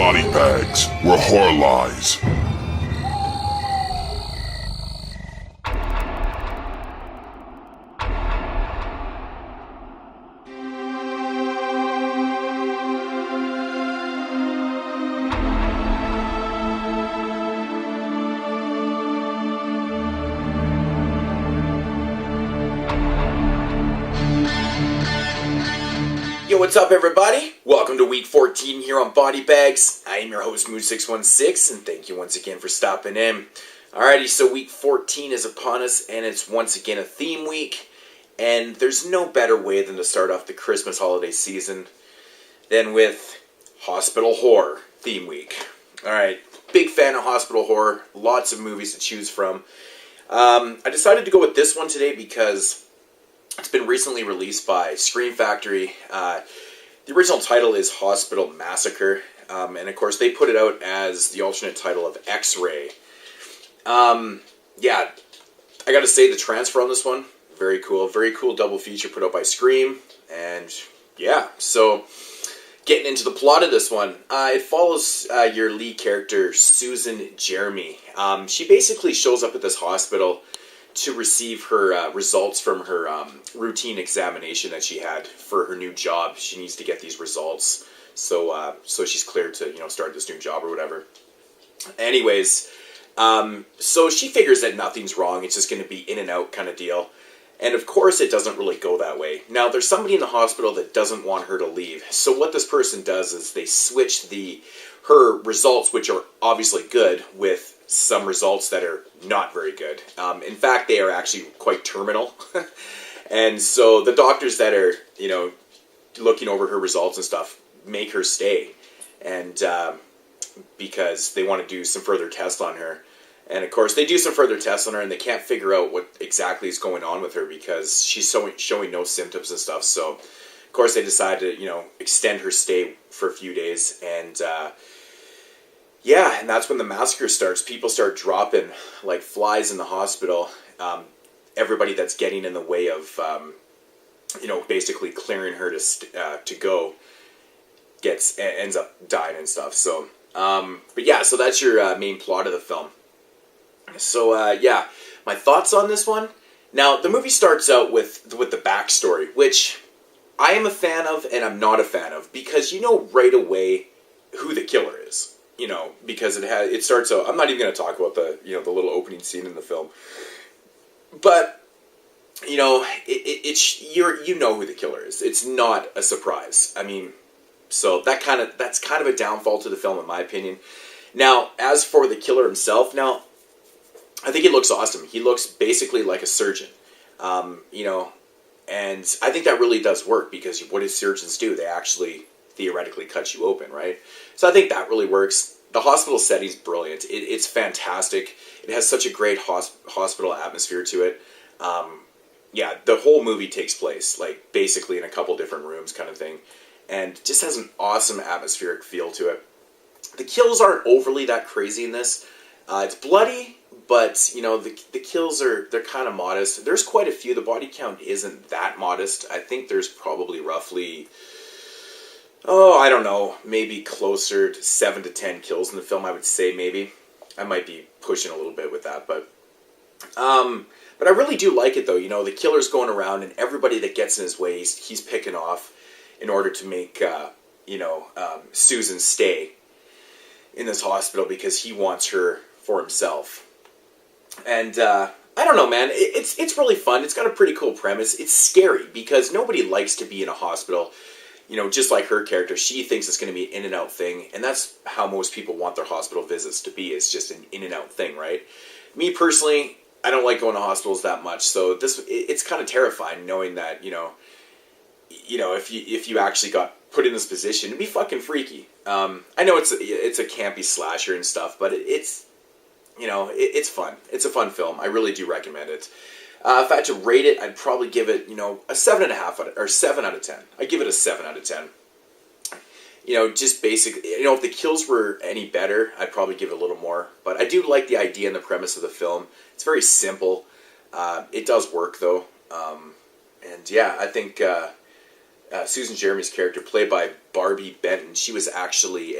body bags where horror lies. Yo, what's up everybody? Welcome to week 14 here on Body Bags. I am your host Moodz616 and thank you once again for stopping in. Alrighty, so week 14 is upon us and it's once again a theme week. And there's no better way than to start off the Christmas holiday season than with hospital horror theme week. Alright, big fan of hospital horror, lots of movies to choose from. I decided to go with this one today because it's been recently released by Scream Factory. The original title is Hospital Massacre, and of course they put it out as the alternate title of X-Ray. Yeah, I gotta say the transfer on this one, very cool double feature put out by Scream, and yeah, so getting into the plot of this one, it follows your lead character, Susan Jeremy. She basically shows up at this hospital to receive her results from her routine examination that she had for her new job. She needs to get these results, so she's cleared to start this new job or whatever. Anyways, so she figures that nothing's wrong. It's just going to be in and out kind of deal, and of course it doesn't really go that way. Now there's somebody in the hospital that doesn't want her to leave. So what this person does is they switch her results, which are obviously good, with some results that are not very good. In fact, they are actually quite terminal. And so the doctors that are, looking over her results and stuff make her stay. And because they want to do some further tests on her. And of course, they do some further tests on her and they can't figure out what exactly is going on with her because she's showing no symptoms and stuff. So, of course, they decide to, extend her stay for a few days. And yeah, and that's when the massacre starts. People start dropping like flies in the hospital. Everybody that's getting in the way of, basically clearing her to go ends up dying and stuff. So, but yeah, so that's your main plot of the film. So, yeah, my thoughts on this one. Now, the movie starts out with the backstory, which I am a fan of and I'm not a fan of, because you know right away who the killer is. Because it starts out. I'm not even going to talk about the the little opening scene in the film, but you know who the killer is. It's not a surprise. I mean, so that's kind of a downfall to the film in my opinion. Now, as for the killer himself, now I think he looks awesome. He looks basically like a surgeon, and I think that really does work because what do surgeons do? They actually theoretically cut you open, right? So I think that really works. The hospital setting's brilliant. It's fantastic. It has such a great hospital atmosphere to it. Yeah, the whole movie takes place like basically in a couple different rooms kind of thing, and just has an awesome atmospheric feel to it. The kills aren't overly that crazy in this. It's bloody, but the kills they're kind of modest. There's quite a few. The body count isn't that modest. I think there's probably roughly, I don't know, maybe closer to 7 to 10 kills in the film, I would say, maybe. I might be pushing a little bit with that, but I really do like it, though. The killer's going around, and everybody that gets in his way, he's picking off in order to make, Susan stay in this hospital because he wants her for himself. And, I don't know, man, it's really fun. It's got a pretty cool premise. It's scary because nobody likes to be in a hospital. Just like her character, she thinks it's going to be an in-and-out thing, and that's how most people want their hospital visits to be. It's just an in-and-out thing, right? Me personally, I don't like going to hospitals that much, so it's kind of terrifying knowing that if you actually got put in this position, it'd be fucking freaky. I know it's a campy slasher and stuff, but it's fun. It's a fun film. I really do recommend it. If I had to rate it, I'd probably give it, a 7.5 or 7 out of 10. I'd give it a 7 out of 10. Just basic. If the kills were any better, I'd probably give it a little more. But I do like the idea and the premise of the film. It's very simple. It does work though. And yeah, I think Susan Jeremy's character, played by Barbie Benton, she was actually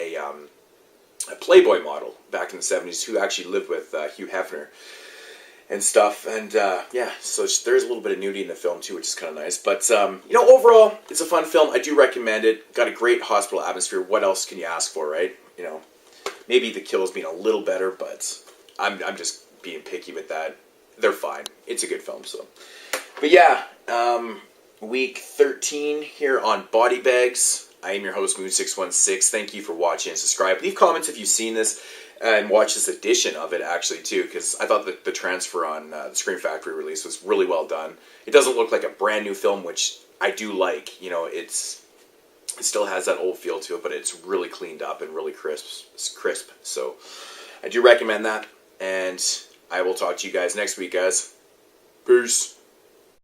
a Playboy model back in the 70s who actually lived with Hugh Hefner and stuff. And yeah, so there's a little bit of nudity in the film too, which is kind of nice. But you know, overall, it's a fun film. I do recommend it. Got a great hospital atmosphere. What else can you ask for, right? You know, maybe the kills being a little better, but I'm just being picky with that. They're fine. It's a good film. So, but yeah, week 13 here on Body Bags. I am your host, Moodz616. Thank you for watching and subscribe. Leave comments if you've seen this and watched this edition of it, actually, too, because I thought that the transfer on the Scream Factory release was really well done. It doesn't look like a brand new film, which I do like. You know, it still has that old feel to it, but it's really cleaned up and really crisp. So I do recommend that, and I will talk to you guys next week, guys. Peace.